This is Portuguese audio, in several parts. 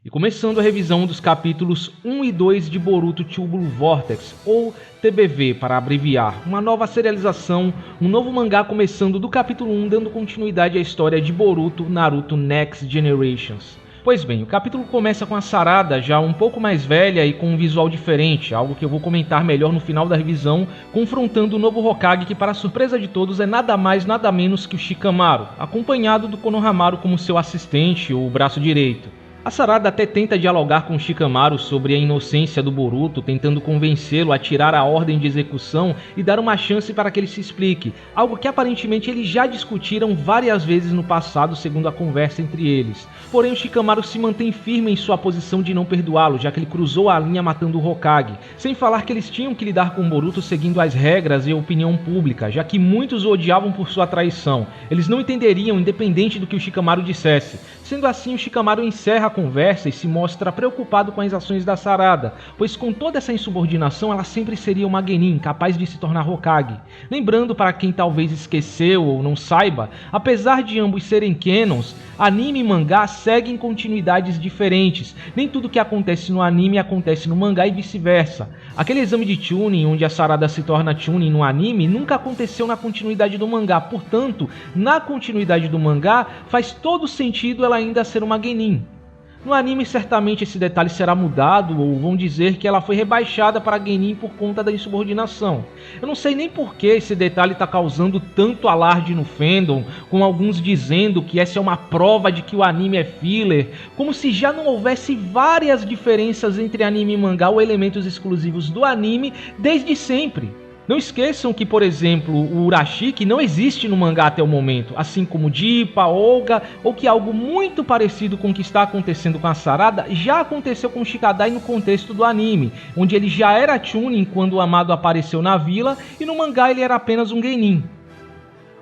E começando a revisão dos capítulos 1 e 2 de Boruto Tubular Vortex, ou TBV para abreviar, uma nova serialização, um novo mangá começando do capítulo 1 dando continuidade à história de Boruto Naruto Next Generations. Pois bem, o capítulo começa com a Sarada já um pouco mais velha e com um visual diferente, algo que eu vou comentar melhor no final da revisão, confrontando o novo Hokage que, para surpresa de todos, é nada mais nada menos que o Shikamaru, acompanhado do Konohamaru como seu assistente ou braço direito. A Sarada até tenta dialogar com Shikamaru sobre a inocência do Boruto, tentando convencê-lo a tirar a ordem de execução e dar uma chance para que ele se explique, algo que aparentemente eles já discutiram várias vezes no passado, segundo a conversa entre eles. Porém, o Shikamaru se mantém firme em sua posição de não perdoá-lo, já que ele cruzou a linha matando o Hokage, sem falar que eles tinham que lidar com o Boruto seguindo as regras e a opinião pública, já que muitos o odiavam por sua traição. Eles não entenderiam, independente do que o Shikamaru dissesse. Sendo assim, o Shikamaru encerra a conversa e se mostra preocupado com as ações da Sarada, pois com toda essa insubordinação ela sempre seria uma Genin capaz de se tornar Hokage. Lembrando, para quem talvez esqueceu ou não saiba, apesar de ambos serem canons, anime e mangá seguem continuidades diferentes. Nem tudo que acontece no anime acontece no mangá e vice-versa. Aquele exame de Chunin onde a Sarada se torna Chunin no anime nunca aconteceu na continuidade do mangá, portanto, na continuidade do mangá faz todo sentido ela ainda ser uma Genin. No anime, certamente esse detalhe será mudado, ou vão dizer que ela foi rebaixada para Genin por conta da insubordinação. Eu não sei nem por que esse detalhe está causando tanto alarde no fandom, com alguns dizendo que essa é uma prova de que o anime é filler, como se já não houvesse várias diferenças entre anime e mangá ou elementos exclusivos do anime desde sempre. Não esqueçam que, por exemplo, o Urashiki não existe no mangá até o momento, assim como Jipa, Olga, ou que algo muito parecido com o que está acontecendo com a Sarada já aconteceu com Shikadai no contexto do anime, onde ele já era Chunin quando o Amado apareceu na vila e no mangá ele era apenas um Genin.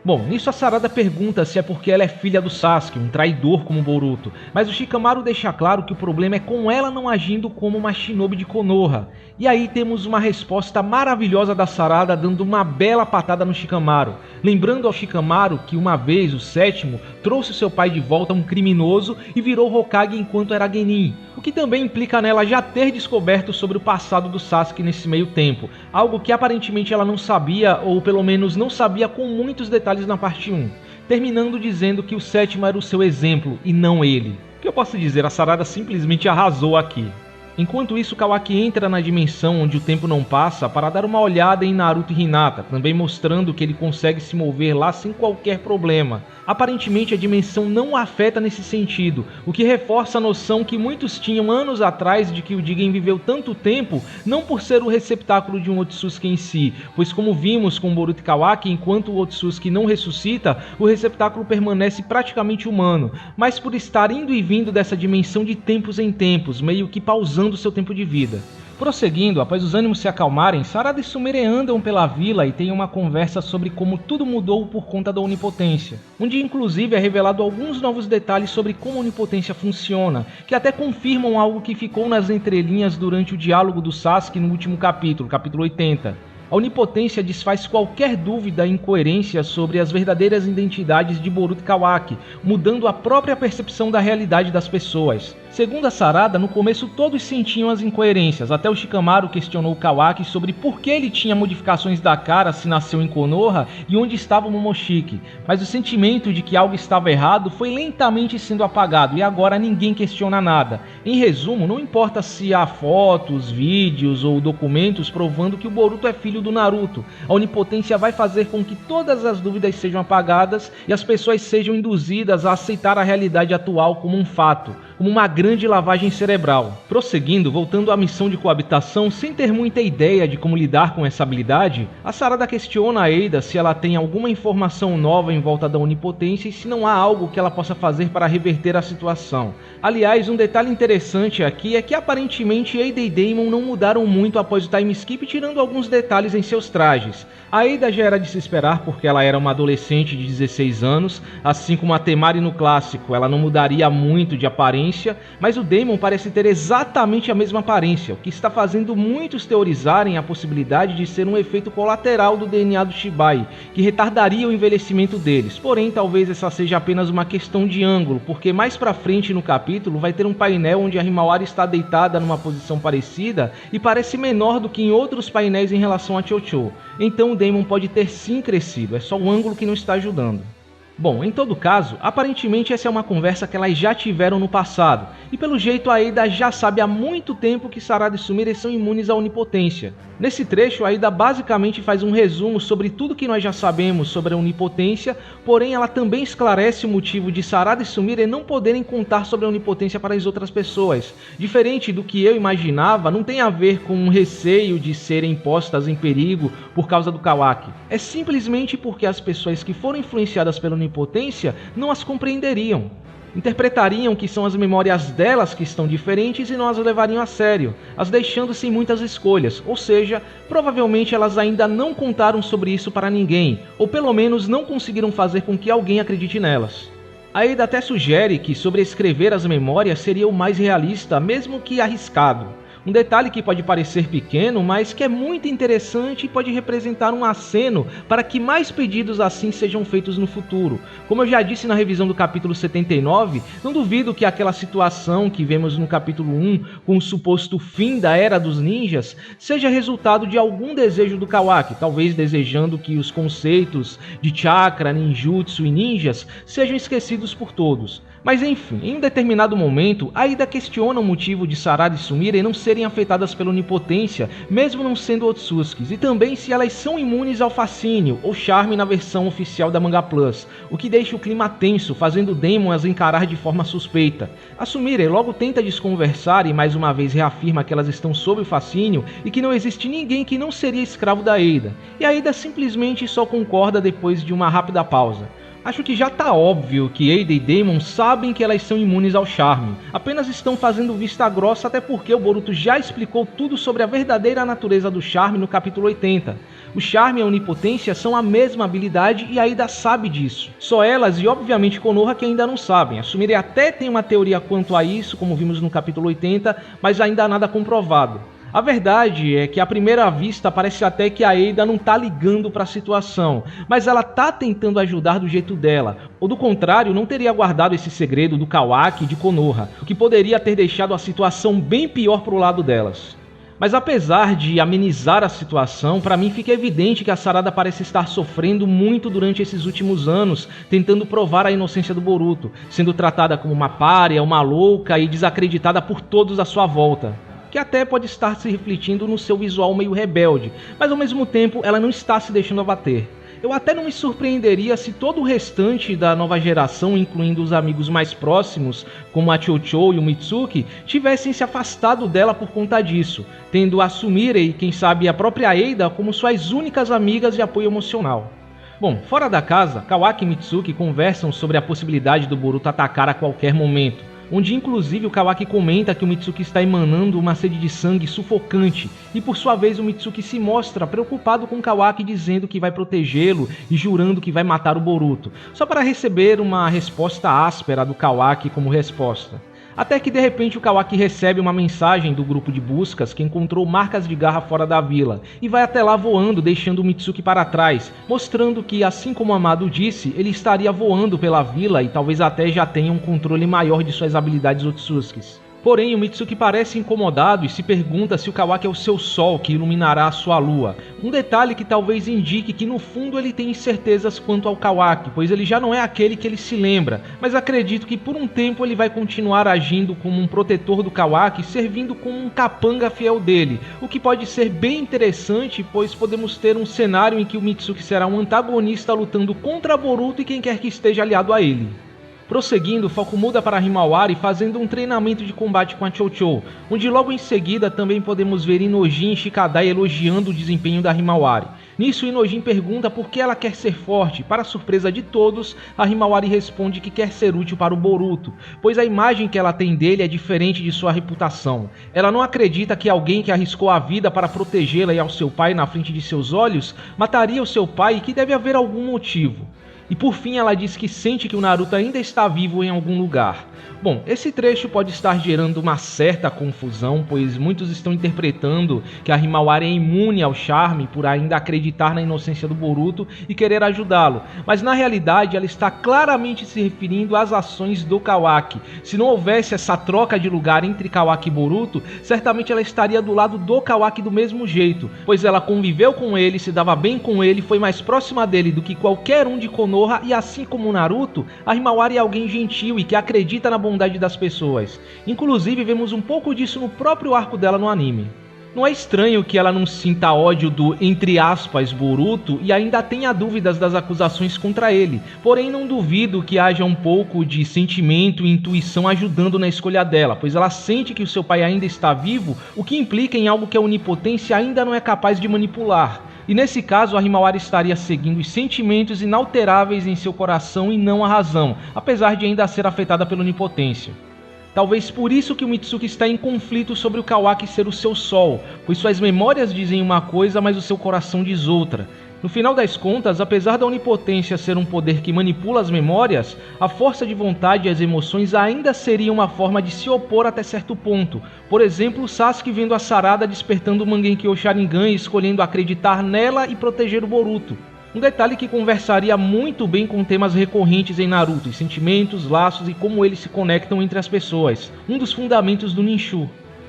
Bom, nisso a Sarada pergunta se é porque ela é filha do Sasuke, um traidor como Boruto, mas o Shikamaru deixa claro que o problema é com ela não agindo como uma shinobi de Konoha. E aí temos uma resposta maravilhosa da Sarada dando uma bela patada no Shikamaru, lembrando ao Shikamaru que uma vez, o sétimo, trouxe seu pai de volta um criminoso e virou Hokage enquanto era Genin, o que também implica nela já ter descoberto sobre o passado do Sasuke nesse meio tempo, algo que aparentemente ela não sabia, ou pelo menos não sabia com muitos detalhes na parte 1, terminando dizendo que o sétimo era o seu exemplo e não ele. O que eu posso dizer, a Sarada simplesmente arrasou aqui. Enquanto isso, Kawaki entra na dimensão onde o tempo não passa para dar uma olhada em Naruto e Hinata, também mostrando que ele consegue se mover lá sem qualquer problema. Aparentemente a dimensão não o afeta nesse sentido, o que reforça a noção que muitos tinham anos atrás de que o Jigen viveu tanto tempo não por ser o receptáculo de um Otsutsuki em si, pois como vimos com Boruto e Kawaki, enquanto o Otsutsuki não ressuscita, o receptáculo permanece praticamente humano, mas por estar indo e vindo dessa dimensão de tempos em tempos, meio que pausando seu tempo de vida. Prosseguindo, após os ânimos se acalmarem, Sarada e Sumire andam pela vila e têm uma conversa sobre como tudo mudou por conta da onipotência, onde inclusive é revelado alguns novos detalhes sobre como a onipotência funciona, que até confirmam algo que ficou nas entrelinhas durante o diálogo do Sasuke no último capítulo, capítulo 80. A onipotência desfaz qualquer dúvida e incoerência sobre as verdadeiras identidades de Boruto e Kawaki, mudando a própria percepção da realidade das pessoas. Segundo a Sarada, no começo todos sentiam as incoerências, até o Shikamaru questionou o Kawaki sobre por que ele tinha modificações da cara se nasceu em Konoha e onde estava o Momoshiki, mas o sentimento de que algo estava errado foi lentamente sendo apagado e agora ninguém questiona nada. Em resumo, não importa se há fotos, vídeos ou documentos provando que o Boruto é filho do Naruto, a onipotência vai fazer com que todas as dúvidas sejam apagadas e as pessoas sejam induzidas a aceitar a realidade atual como um fato, como uma grande lavagem cerebral. Prosseguindo, voltando à missão de coabitação, sem ter muita ideia de como lidar com essa habilidade, a Sarada questiona a Eida se ela tem alguma informação nova em volta da onipotência e se não há algo que ela possa fazer para reverter a situação. Aliás, um detalhe interessante aqui é que aparentemente Eida e Daemon não mudaram muito após o time skip, tirando alguns detalhes em seus trajes. A Eida já era de se esperar porque ela era uma adolescente de 16 anos, assim como a Temari no clássico, ela não mudaria muito de aparência aparência, mas o Daemon parece ter exatamente a mesma aparência, o que está fazendo muitos teorizarem a possibilidade de ser um efeito colateral do DNA do Shibai, que retardaria o envelhecimento deles. Porém, talvez essa seja apenas uma questão de ângulo, porque mais pra frente no capítulo vai ter um painel onde a Himawari está deitada numa posição parecida e parece menor do que em outros painéis em relação a Chocho. Então o Daemon pode ter sim crescido, é só o ângulo que não está ajudando. Bom, em todo caso, aparentemente essa é uma conversa que elas já tiveram no passado, e pelo jeito a Eida já sabe há muito tempo que Sarada e Sumire são imunes à onipotência. Nesse trecho, a Eida basicamente faz um resumo sobre tudo que nós já sabemos sobre a onipotência, porém ela também esclarece o motivo de Sarada e Sumire não poderem contar sobre a onipotência para as outras pessoas. Diferente do que eu imaginava, não tem a ver com um receio de serem postas em perigo por causa do Kawaki. É simplesmente porque as pessoas que foram influenciadas pela onipotência não as compreenderiam. Interpretariam que são as memórias delas que estão diferentes e não as levariam a sério, as deixando sem muitas escolhas, ou seja, provavelmente elas ainda não contaram sobre isso para ninguém, ou pelo menos não conseguiram fazer com que alguém acredite nelas. A Eida até sugere que sobreescrever as memórias seria o mais realista, mesmo que arriscado. Um detalhe que pode parecer pequeno, mas que é muito interessante e pode representar um aceno para que mais pedidos assim sejam feitos no futuro. Como eu já disse na revisão do capítulo 79, não duvido que aquela situação que vemos no capítulo 1, com o suposto fim da Era dos Ninjas, seja resultado de algum desejo do Kawaki, talvez desejando que os conceitos de chakra, ninjutsu e ninjas sejam esquecidos por todos. Mas enfim, em um determinado momento, a Eida questiona o motivo de Sarada e Sumire não serem afetadas pela onipotência, mesmo não sendo Otsutskis, e também se elas são imunes ao fascínio, ou charme na versão oficial da Manga Plus, o que deixa o clima tenso, fazendo Daemon as encarar de forma suspeita. A Sumire logo tenta desconversar e mais uma vez reafirma que elas estão sob o fascínio e que não existe ninguém que não seria escravo da Eida, e a Eida simplesmente só concorda depois de uma rápida pausa. Acho que já tá óbvio que Eida e Daemon sabem que elas são imunes ao charme, apenas estão fazendo vista grossa até porque o Boruto já explicou tudo sobre a verdadeira natureza do charme no capítulo 80. O charme e a onipotência são a mesma habilidade e a Eida sabe disso. Só elas e obviamente Konoha que ainda não sabem. A Sumire até tem uma teoria quanto a isso, como vimos no capítulo 80, mas ainda nada comprovado. A verdade é que à primeira vista parece até que a Eida não tá ligando para a situação, mas ela tá tentando ajudar do jeito dela, ou do contrário não teria guardado esse segredo do Kawaki e de Konoha, o que poderia ter deixado a situação bem pior pro lado delas. Mas apesar de amenizar a situação, para mim fica evidente que a Sarada parece estar sofrendo muito durante esses últimos anos, tentando provar a inocência do Boruto, sendo tratada como uma pária, uma louca e desacreditada por todos à sua volta, que até pode estar se refletindo no seu visual meio rebelde, mas ao mesmo tempo ela não está se deixando abater. Eu até não me surpreenderia se todo o restante da nova geração, incluindo os amigos mais próximos, como a Chocho e o Mitsuki, tivessem se afastado dela por conta disso, tendo a Sumire e quem sabe a própria Eida como suas únicas amigas de apoio emocional. Bom, fora da casa, Kawaki e Mitsuki conversam sobre a possibilidade do Boruto atacar a qualquer momento, onde inclusive o Kawaki comenta que o Mitsuki está emanando uma sede de sangue sufocante, e por sua vez o Mitsuki se mostra preocupado com o Kawaki dizendo que vai protegê-lo e jurando que vai matar o Boruto, só para receber uma resposta áspera do Kawaki como resposta. Até que de repente o Kawaki recebe uma mensagem do grupo de buscas que encontrou marcas de garra fora da vila, e vai até lá voando deixando o Mitsuki para trás, mostrando que, assim como Amado disse, ele estaria voando pela vila e talvez até já tenha um controle maior de suas habilidades Otsutskis. Porém, o Mitsuki parece incomodado e se pergunta se o Kawaki é o seu sol que iluminará a sua lua. Um detalhe que talvez indique que no fundo ele tem incertezas quanto ao Kawaki, pois ele já não é aquele que ele se lembra, mas acredito que por um tempo ele vai continuar agindo como um protetor do Kawaki, servindo como um capanga fiel dele, o que pode ser bem interessante, pois podemos ter um cenário em que o Mitsuki será um antagonista lutando contra Boruto e quem quer que esteja aliado a ele. Prosseguindo, o foco muda para Himawari fazendo um treinamento de combate com a Chocho, onde logo em seguida também podemos ver Inojin e Shikadai elogiando o desempenho da Himawari. Nisso, Inojin pergunta por que ela quer ser forte. Para surpresa de todos, a Himawari responde que quer ser útil para o Boruto, pois a imagem que ela tem dele é diferente de sua reputação. Ela não acredita que alguém que arriscou a vida para protegê-la e ao seu pai na frente de seus olhos mataria o seu pai e que deve haver algum motivo. E por fim ela diz que sente que o Naruto ainda está vivo em algum lugar. Bom, esse trecho pode estar gerando uma certa confusão, pois muitos estão interpretando que a Himawari é imune ao charme por ainda acreditar na inocência do Boruto e querer ajudá-lo, mas na realidade ela está claramente se referindo às ações do Kawaki. Se não houvesse essa troca de lugar entre Kawaki e Boruto, certamente ela estaria do lado do Kawaki do mesmo jeito, pois ela conviveu com ele, se dava bem com ele, foi mais próxima dele do que qualquer um de Konoha e assim como o Naruto, a Himawari é alguém gentil e que acredita na bondade das pessoas. Inclusive vemos um pouco disso no próprio arco dela no anime. Não é estranho que ela não sinta ódio do, entre aspas, Boruto e ainda tenha dúvidas das acusações contra ele, porém não duvido que haja um pouco de sentimento e intuição ajudando na escolha dela, pois ela sente que o seu pai ainda está vivo, o que implica em algo que a onipotência ainda não é capaz de manipular. E nesse caso a Himawari estaria seguindo os sentimentos inalteráveis em seu coração e não a razão, apesar de ainda ser afetada pela onipotência. Talvez por isso que o Mitsuki está em conflito sobre o Kawaki ser o seu sol, pois suas memórias dizem uma coisa, mas o seu coração diz outra. No final das contas, apesar da onipotência ser um poder que manipula as memórias, a força de vontade e as emoções ainda seria uma forma de se opor até certo ponto. Por exemplo, Sasuke vendo a Sarada despertando o Mangekyou Sharingan e escolhendo acreditar nela e proteger o Boruto. Um detalhe que conversaria muito bem com temas recorrentes em Naruto, os sentimentos, laços e como eles se conectam entre as pessoas. Um dos fundamentos do Ninshu.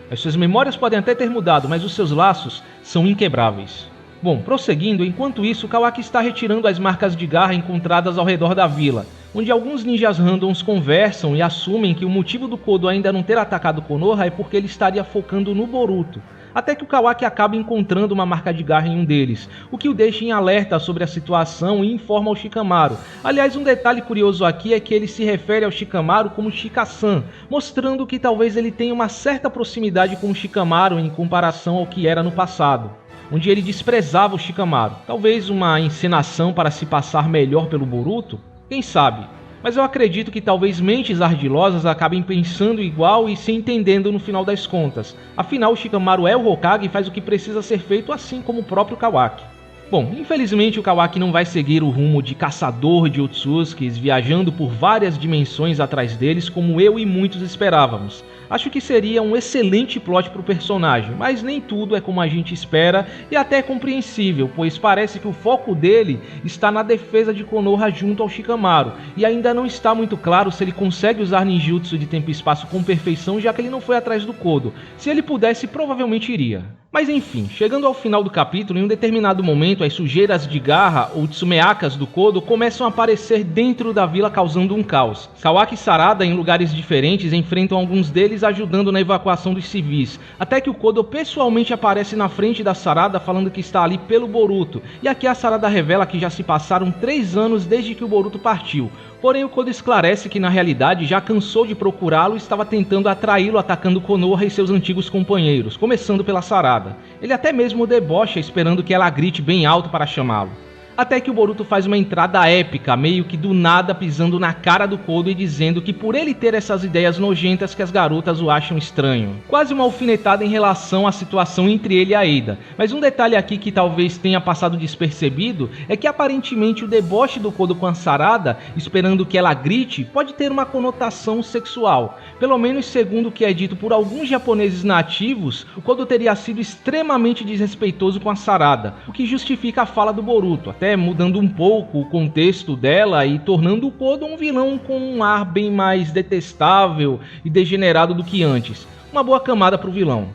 As suas memórias podem até ter mudado, mas os seus laços são inquebráveis. Bom, prosseguindo, enquanto isso, Kawaki está retirando as marcas de garra encontradas ao redor da vila, onde alguns ninjas randoms conversam e assumem que o motivo do Kodo ainda não ter atacado Konoha é porque ele estaria focando no Boruto. Até que o Kawaki acaba encontrando uma marca de garra em um deles, o que o deixa em alerta sobre a situação e informa ao Shikamaru. Aliás, um detalhe curioso aqui é que ele se refere ao Shikamaru como Shika-san, mostrando que talvez ele tenha uma certa proximidade com o Shikamaru em comparação ao que era no passado, onde ele desprezava o Shikamaru. Talvez uma encenação para se passar melhor pelo Boruto? Quem sabe? Mas eu acredito que talvez mentes ardilosas acabem pensando igual e se entendendo no final das contas. Afinal, o Shikamaru é o Hokage e faz o que precisa ser feito, assim como o próprio Kawaki. Bom, infelizmente o Kawaki não vai seguir o rumo de caçador de Otsutskis, viajando por várias dimensões atrás deles como eu e muitos esperávamos. Acho que seria um excelente plot para o personagem, mas nem tudo é como a gente espera e até é compreensível, pois parece que o foco dele está na defesa de Konoha junto ao Shikamaru, e ainda não está muito claro se ele consegue usar ninjutsu de tempo e espaço com perfeição, já que ele não foi atrás do Kodo. Se ele pudesse, provavelmente iria. Mas enfim, chegando ao final do capítulo, em um determinado momento, as sujeiras de garra ou tsumeakas do Kodo começam a aparecer dentro da vila, causando um caos. Kawaki e Sarada, em lugares diferentes, enfrentam alguns deles ajudando na evacuação dos civis, até que o Kodo pessoalmente aparece na frente da Sarada falando que está ali pelo Boruto, e aqui a Sarada revela que já se passaram 3 anos desde que o Boruto partiu. Porém, o Kodo esclarece que na realidade já cansou de procurá-lo e estava tentando atraí-lo atacando Konoha e seus antigos companheiros, começando pela Sarada. Ele até mesmo debocha esperando que ela grite bem alto para chamá-lo. Até que o Boruto faz uma entrada épica, meio que do nada pisando na cara do Kodo e dizendo que por ele ter essas ideias nojentas que as garotas o acham estranho. Quase uma alfinetada em relação à situação entre ele e a Eida. Mas um detalhe aqui que talvez tenha passado despercebido é que aparentemente o deboche do Kodo com a Sarada, esperando que ela grite, pode ter uma conotação sexual. Pelo menos segundo o que é dito por alguns japoneses nativos, o Kodo teria sido extremamente desrespeitoso com a Sarada, o que justifica a fala do Boruto, até mudando um pouco o contexto dela e tornando o Kodo um vilão com um ar bem mais detestável e degenerado do que antes. Uma boa camada para o vilão.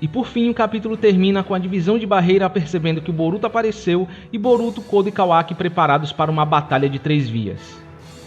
E por fim o capítulo termina com a divisão de barreira percebendo que o Boruto apareceu e Boruto, Kodo e Kawaki preparados para uma batalha de 3 vias.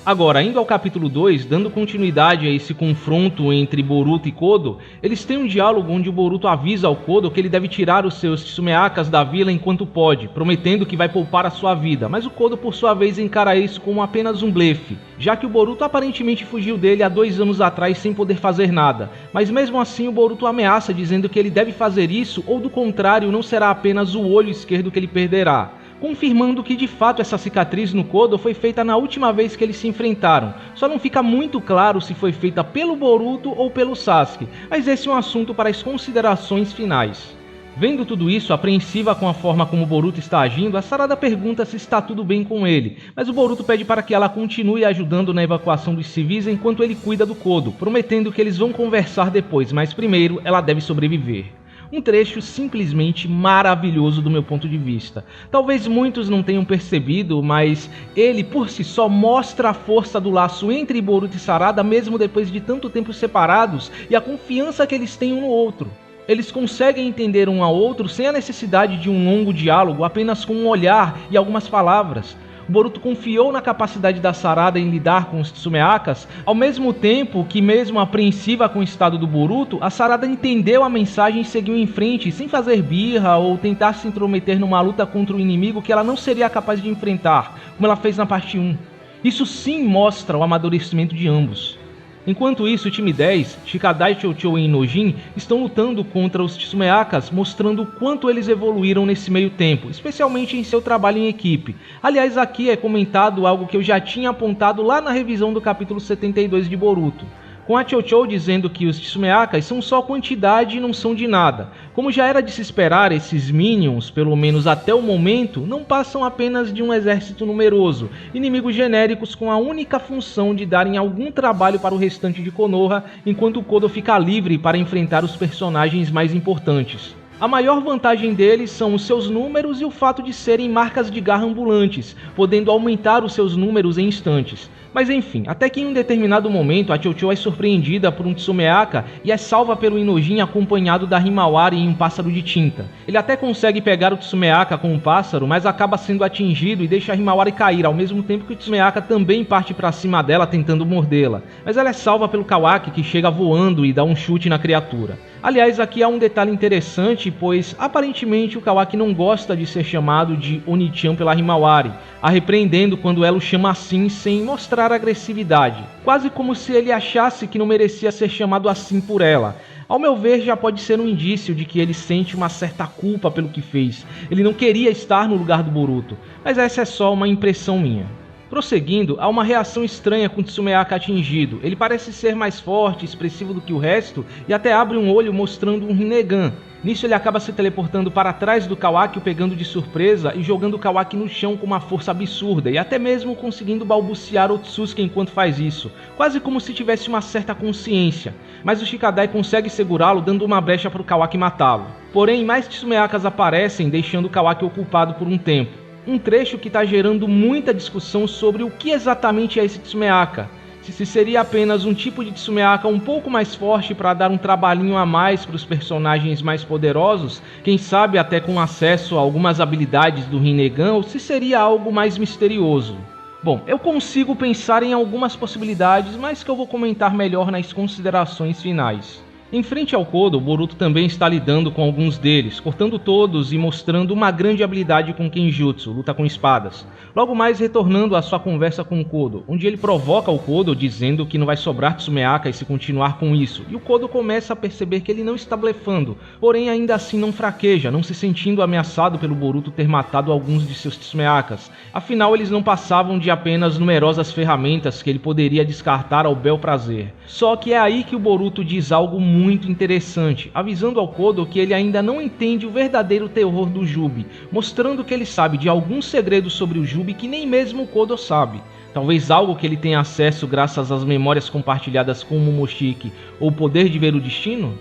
Agora, indo ao capítulo 2, dando continuidade a esse confronto entre Boruto e Kodo, eles têm um diálogo onde o Boruto avisa ao Kodo que ele deve tirar os seus tsumeakas da vila enquanto pode, prometendo que vai poupar a sua vida, mas o Kodo por sua vez encara isso como apenas um blefe, já que o Boruto aparentemente fugiu dele há 2 anos atrás sem poder fazer nada, mas mesmo assim o Boruto ameaça dizendo que ele deve fazer isso ou do contrário não será apenas o olho esquerdo que ele perderá, confirmando que de fato essa cicatriz no Kodo foi feita na última vez que eles se enfrentaram. Só não fica muito claro se foi feita pelo Boruto ou pelo Sasuke, mas esse é um assunto para as considerações finais. Vendo tudo isso, apreensiva com a forma como Boruto está agindo, a Sarada pergunta se está tudo bem com ele, mas o Boruto pede para que ela continue ajudando na evacuação dos civis enquanto ele cuida do Kodo, prometendo que eles vão conversar depois, mas primeiro ela deve sobreviver. Um trecho simplesmente maravilhoso do meu ponto de vista. Talvez muitos não tenham percebido, mas ele por si só mostra a força do laço entre Boruto e Sarada mesmo depois de tanto tempo separados e a confiança que eles têm um no outro. Eles conseguem entender um ao outro sem a necessidade de um longo diálogo, apenas com um olhar e algumas palavras. O Boruto confiou na capacidade da Sarada em lidar com os Tsumeakas, ao mesmo tempo que, mesmo apreensiva com o estado do Boruto, a Sarada entendeu a mensagem e seguiu em frente, sem fazer birra ou tentar se intrometer numa luta contra um inimigo que ela não seria capaz de enfrentar, como ela fez na parte 1. Isso sim mostra o amadurecimento de ambos. Enquanto isso, o time 10, Shikadai, Chocho e Inojin estão lutando contra os Tsumeakas, mostrando o quanto eles evoluíram nesse meio tempo, especialmente em seu trabalho em equipe. Aliás, aqui é comentado algo que eu já tinha apontado lá na revisão do capítulo 72 de Boruto, com a Chocho dizendo que os Tsumeakas são só quantidade e não são de nada. Como já era de se esperar, esses Minions, pelo menos até o momento, não passam apenas de um exército numeroso, inimigos genéricos com a única função de darem algum trabalho para o restante de Konoha, enquanto o Kodo fica livre para enfrentar os personagens mais importantes. A maior vantagem deles são os seus números e o fato de serem marcas de garra ambulantes, podendo aumentar os seus números em instantes. Mas enfim, até que em um determinado momento a Chocho é surpreendida por um Tsumeaka e é salva pelo Inojin acompanhado da Himawari em um pássaro de tinta. Ele até consegue pegar o Tsumeaka com um pássaro, mas acaba sendo atingido e deixa a Himawari cair, ao mesmo tempo que o Tsumeaka também parte para cima dela tentando mordê-la. Mas ela é salva pelo Kawaki, que chega voando e dá um chute na criatura. Aliás, aqui há um detalhe interessante, pois aparentemente o Kawaki não gosta de ser chamado de Oni-chan pela Himawari, a repreendendo quando ela o chama assim sem mostrar agressividade, quase como se ele achasse que não merecia ser chamado assim por ela. Ao meu ver, já pode ser um indício de que ele sente uma certa culpa pelo que fez. Ele não queria estar no lugar do Boruto, mas essa é só uma impressão minha. Prosseguindo, há uma reação estranha com o Tsumeaka atingido. Ele parece ser mais forte, expressivo do que o resto e até abre um olho mostrando um Rinnegan. Nisso ele acaba se teleportando para trás do Kawaki, o pegando de surpresa e jogando o Kawaki no chão com uma força absurda e até mesmo conseguindo balbuciar Otsutsuki enquanto faz isso, quase como se tivesse uma certa consciência. Mas o Shikadai consegue segurá-lo, dando uma brecha para o Kawaki matá-lo. Porém, mais Tsumeakas aparecem, deixando o Kawaki ocupado por um tempo. Um trecho que está gerando muita discussão sobre o que exatamente é esse Tsumeaka. Se seria apenas um tipo de Tsumeaka um pouco mais forte para dar um trabalhinho a mais para os personagens mais poderosos, quem sabe até com acesso a algumas habilidades do Rinnegan, ou se seria algo mais misterioso. Bom, eu consigo pensar em algumas possibilidades, mas que eu vou comentar melhor nas considerações finais. Em frente ao Kodo, Boruto também está lidando com alguns deles, cortando todos e mostrando uma grande habilidade com Kenjutsu, luta com espadas. Logo mais retornando à sua conversa com o Kodo, onde ele provoca o Kodo dizendo que não vai sobrar Tsumeaka se continuar com isso, e o Kodo começa a perceber que ele não está blefando, porém ainda assim não fraqueja, não se sentindo ameaçado pelo Boruto ter matado alguns de seus Tsumeakas. Afinal, eles não passavam de apenas numerosas ferramentas que ele poderia descartar ao bel prazer. Só que é aí que o Boruto diz algo muito interessante, avisando ao Kodo que ele ainda não entende o verdadeiro terror do Jubi, mostrando que ele sabe de alguns segredos sobre o Jubi que nem mesmo o Kodo sabe. Talvez algo que ele tenha acesso graças às memórias compartilhadas com o Momoshiki, ou o poder de ver o destino?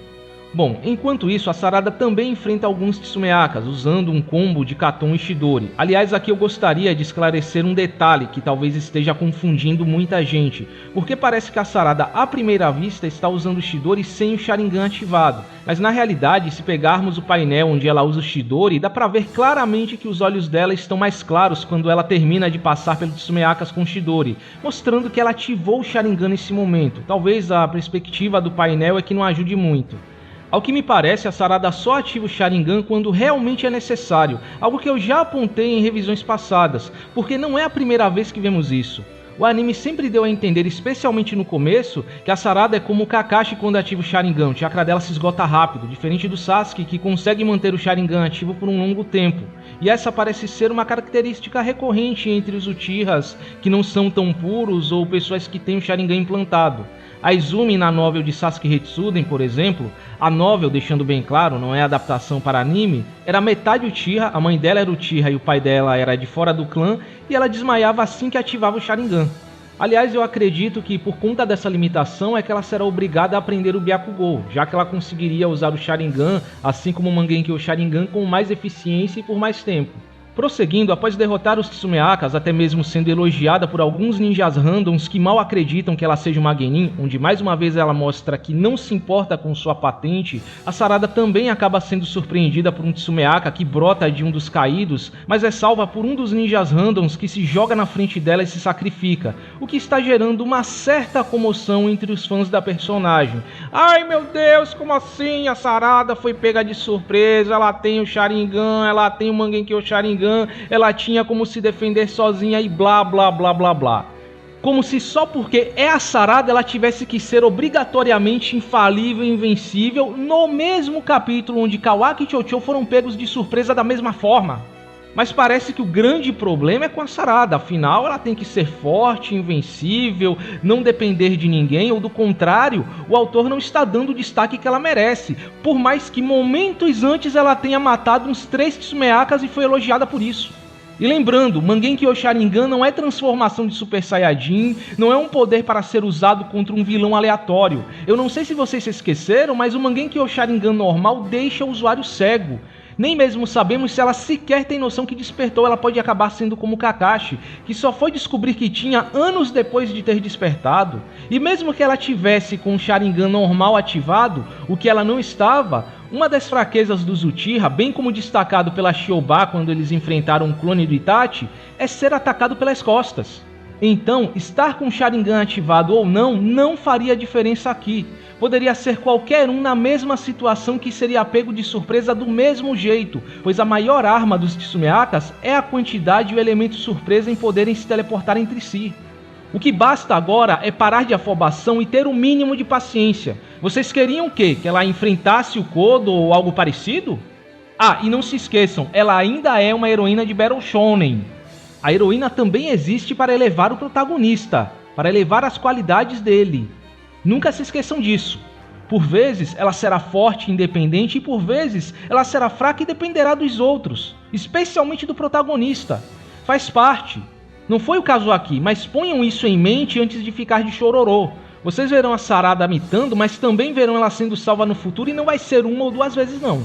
Bom, enquanto isso, a Sarada também enfrenta alguns Tsumeakas, usando um combo de Katon e Chidori. Aliás, aqui eu gostaria de esclarecer um detalhe que talvez esteja confundindo muita gente, porque parece que a Sarada, à primeira vista, está usando o Chidori sem o Sharingan ativado. Mas na realidade, se pegarmos o painel onde ela usa o Chidori, dá pra ver claramente que os olhos dela estão mais claros quando ela termina de passar pelos Tsumeakas com o Chidori, mostrando que ela ativou o Sharingan nesse momento. Talvez a perspectiva do painel é que não ajude muito. Ao que me parece, a Sarada só ativa o Sharingan quando realmente é necessário, algo que eu já apontei em revisões passadas, porque não é a primeira vez que vemos isso. O anime sempre deu a entender, especialmente no começo, que a Sarada é como o Kakashi quando ativa o Sharingan, o chakra dela se esgota rápido, diferente do Sasuke, que consegue manter o Sharingan ativo por um longo tempo. E essa parece ser uma característica recorrente entre os Uchihas, que não são tão puros, ou pessoas que têm o Sharingan implantado. A Izumi, na novel de Sasuke Hetsuden, por exemplo, a novel, deixando bem claro, não é adaptação para anime, era metade Uchiha, a mãe dela era Uchiha e o pai dela era de fora do clã, e ela desmaiava assim que ativava o Sharingan. Aliás, eu acredito que por conta dessa limitação é que ela será obrigada a aprender o Byakugou, já que ela conseguiria usar o Sharingan, assim como o Mangenkyo Sharingan, com mais eficiência e por mais tempo. Prosseguindo, após derrotar os Tsumeakas, até mesmo sendo elogiada por alguns ninjas randoms que mal acreditam que ela seja uma Genin, onde mais uma vez ela mostra que não se importa com sua patente, a Sarada também acaba sendo surpreendida por um Tsumeaka que brota de um dos caídos, mas é salva por um dos ninjas randoms que se joga na frente dela e se sacrifica, o que está gerando uma certa comoção entre os fãs da personagem. Ai meu Deus, como assim? A Sarada foi pega de surpresa, ela tem o Sharingan, ela tem o Mangenkyo Sharingan, ela tinha como se defender sozinha e blá blá blá blá blá. Como se só porque é a Sarada ela tivesse que ser obrigatoriamente infalível e invencível no mesmo capítulo onde Kawaki e Chocho foram pegos de surpresa da mesma forma. Mas parece que o grande problema é com a Sarada, afinal ela tem que ser forte, invencível, não depender de ninguém, ou do contrário, o autor não está dando o destaque que ela merece, por mais que momentos antes ela tenha matado uns 3 Tsumeakas e foi elogiada por isso. E lembrando, Mangenkyo Sharingan não é transformação de Super Saiyajin, não é um poder para ser usado contra um vilão aleatório. Eu não sei se vocês se esqueceram, mas o Mangenkyo Sharingan normal deixa o usuário cego. Nem mesmo sabemos se ela sequer tem noção que despertou, ela pode acabar sendo como Kakashi, que só foi descobrir que tinha anos depois de ter despertado. E mesmo que ela tivesse com o Sharingan normal ativado, o que ela não estava, uma das fraquezas dos Uchiha, bem como destacado pela Shioba quando eles enfrentaram o clone do Itachi, é ser atacado pelas costas. Então, estar com o Sharingan ativado ou não faria diferença aqui. Poderia ser qualquer um na mesma situação que seria pego de surpresa do mesmo jeito, pois a maior arma dos Tsumeakas é a quantidade e o elemento surpresa em poderem se teleportar entre si. O que basta agora é parar de afobação e ter o mínimo de paciência. Vocês queriam o quê? Que ela enfrentasse o Kodo ou algo parecido? Ah, e não se esqueçam, ela ainda é uma heroína de Battle Shonen. A heroína também existe para elevar o protagonista, para elevar as qualidades dele. Nunca se esqueçam disso. Por vezes ela será forte e independente e por vezes ela será fraca e dependerá dos outros, especialmente do protagonista. Faz parte. Não foi o caso aqui, mas ponham isso em mente antes de ficar de chororô. Vocês verão a Sarada mitando, mas também verão ela sendo salva no futuro e não vai ser uma ou duas vezes não.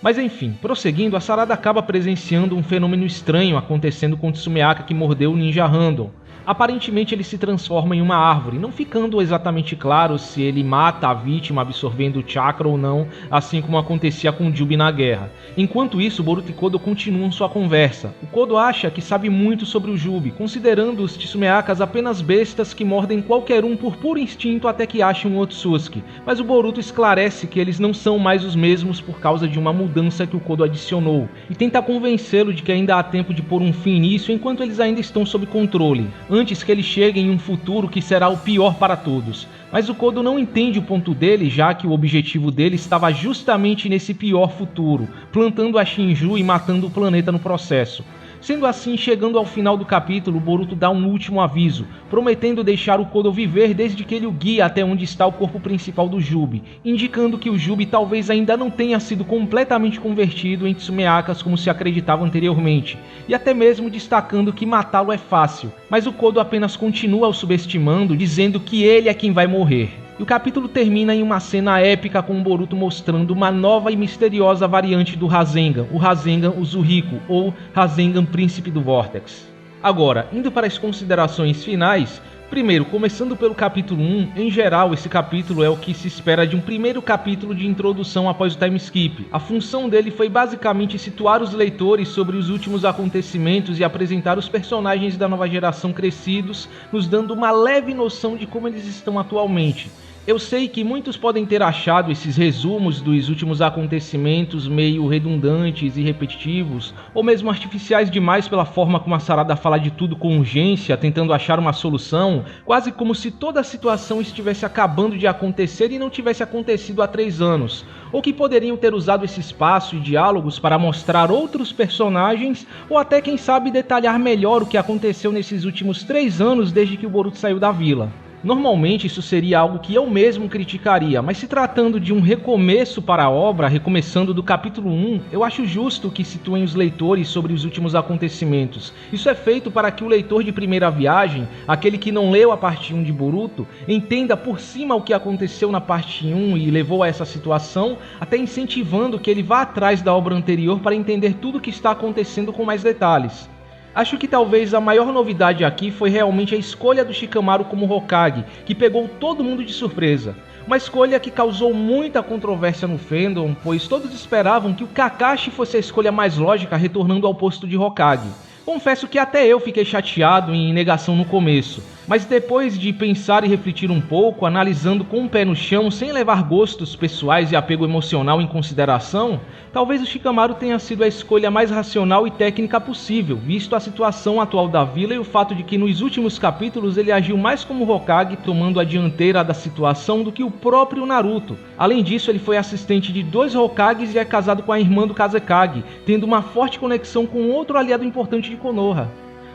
Mas enfim, prosseguindo, a Sarada acaba presenciando um fenômeno estranho acontecendo com o Tsumeaka que mordeu o ninja random. Aparentemente ele se transforma em uma árvore, não ficando exatamente claro se ele mata a vítima absorvendo o chakra ou não, assim como acontecia com o Jubi na guerra. Enquanto isso, Boruto e Kodo continuam sua conversa. O Kodo acha que sabe muito sobre o Jubi, considerando os Tsumeakas apenas bestas que mordem qualquer um por puro instinto até que achem um Otsutsuki, mas o Boruto esclarece que eles não são mais os mesmos por causa de uma mudança que o Kodo adicionou, e tenta convencê-lo de que ainda há tempo de pôr um fim nisso enquanto eles ainda estão sob controle, antes que eles cheguem em um futuro que será o pior para todos. Mas o Kodo não entende o ponto dele, já que o objetivo dele estava justamente nesse pior futuro, plantando a Shinju e matando o planeta no processo. Sendo assim, chegando ao final do capítulo, Boruto dá um último aviso, prometendo deixar o Kodo viver desde que ele o guia até onde está o corpo principal do Jubi, indicando que o Jubi talvez ainda não tenha sido completamente convertido em Tsumeakas como se acreditava anteriormente, e até mesmo destacando que matá-lo é fácil, mas o Kodo apenas continua o subestimando, dizendo que ele é quem vai morrer. E o capítulo termina em uma cena épica com o Boruto mostrando uma nova e misteriosa variante do Rasengan, o Rasengan Uzuriko, ou Rasengan Príncipe do Vórtex. Agora, indo para as considerações finais, primeiro, começando pelo capítulo 1, em geral esse capítulo é o que se espera de um primeiro capítulo de introdução após o time skip. A função dele foi basicamente situar os leitores sobre os últimos acontecimentos e apresentar os personagens da nova geração crescidos, nos dando uma leve noção de como eles estão atualmente. Eu sei que muitos podem ter achado esses resumos dos últimos acontecimentos meio redundantes e repetitivos, ou mesmo artificiais demais pela forma como a Sarada fala de tudo com urgência, tentando achar uma solução, quase como se toda a situação estivesse acabando de acontecer e não tivesse acontecido há 3 anos, ou que poderiam ter usado esse espaço e diálogos para mostrar outros personagens, ou até quem sabe detalhar melhor o que aconteceu nesses últimos 3 anos desde que o Boruto saiu da vila. Normalmente isso seria algo que eu mesmo criticaria, mas se tratando de um recomeço para a obra, recomeçando do capítulo 1, eu acho justo que situem os leitores sobre os últimos acontecimentos. Isso é feito para que o leitor de primeira viagem, aquele que não leu a parte 1 de Boruto, entenda por cima o que aconteceu na parte 1 e levou a essa situação, até incentivando que ele vá atrás da obra anterior para entender tudo o que está acontecendo com mais detalhes. Acho que talvez a maior novidade aqui foi realmente a escolha do Shikamaru como Hokage, que pegou todo mundo de surpresa. Uma escolha que causou muita controvérsia no fandom, pois todos esperavam que o Kakashi fosse a escolha mais lógica retornando ao posto de Hokage. Confesso que até eu fiquei chateado em negação no começo, mas depois de pensar e refletir um pouco, analisando com o pé no chão, sem levar gostos pessoais e apego emocional em consideração, talvez o Shikamaru tenha sido a escolha mais racional e técnica possível, visto a situação atual da vila e o fato de que nos últimos capítulos ele agiu mais como Hokage, tomando a dianteira da situação do que o próprio Naruto. Além disso, ele foi assistente de 2 Hokages e é casado com a irmã do Kazekage, tendo uma forte conexão com outro aliado importante de Konoha.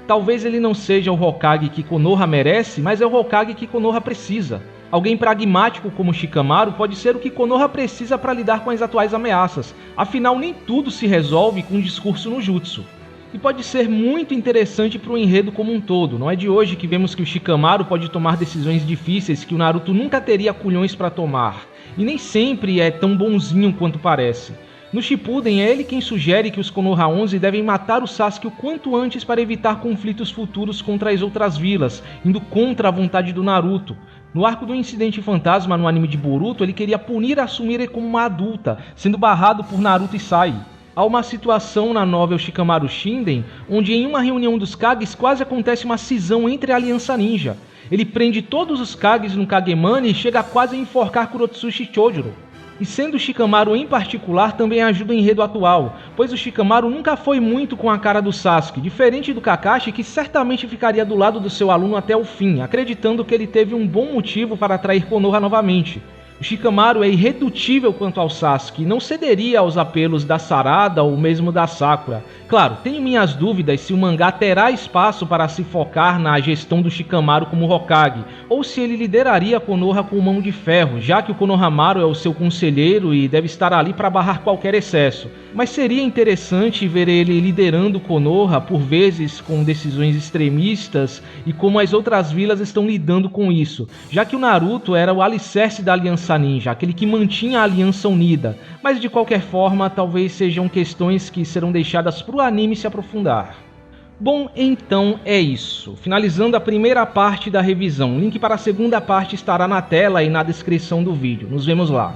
Talvez ele não seja o Hokage que Konoha merece, mas é o Hokage que Konoha precisa. Alguém pragmático como Shikamaru pode ser o que Konoha precisa para lidar com as atuais ameaças, afinal nem tudo se resolve com um discurso no jutsu. E pode ser muito interessante para o enredo como um todo. Não é de hoje que vemos que o Shikamaru pode tomar decisões difíceis que o Naruto nunca teria culhões para tomar, e nem sempre é tão bonzinho quanto parece. No Shippuden é ele quem sugere que os Konoha 11 devem matar o Sasuke o quanto antes para evitar conflitos futuros contra as outras vilas, indo contra a vontade do Naruto. No arco do incidente fantasma no anime de Boruto, ele queria punir a Sumire como uma adulta, sendo barrado por Naruto e Sai. Há uma situação na novel Shikamaru Shinden, onde em uma reunião dos Kages quase acontece uma cisão entre a Aliança Ninja. Ele prende todos os Kages no Kagemani e chega quase a enforcar Kurotsuchi Chojuro. E sendo o Shikamaru em particular também ajuda o enredo atual, pois o Shikamaru nunca foi muito com a cara do Sasuke, diferente do Kakashi que certamente ficaria do lado do seu aluno até o fim, acreditando que ele teve um bom motivo para atrair Konoha novamente. O Shikamaru é irredutível quanto ao Sasuke e não cederia aos apelos da Sarada ou mesmo da Sakura. Claro, tenho minhas dúvidas se o mangá terá espaço para se focar na gestão do Shikamaru como Hokage, ou se ele lideraria Konoha com mão de ferro, já que o Konohamaru é o seu conselheiro e deve estar ali para barrar qualquer excesso. Mas seria interessante ver ele liderando Konoha, por vezes com decisões extremistas, e como as outras vilas estão lidando com isso, já que o Naruto era o alicerce da Aliança Ninja, aquele que mantinha a aliança unida, mas de qualquer forma talvez sejam questões que serão deixadas para o anime se aprofundar. Bom, então é isso. Finalizando a primeira parte da revisão, link para a segunda parte estará na tela e na descrição do vídeo. Nos vemos lá.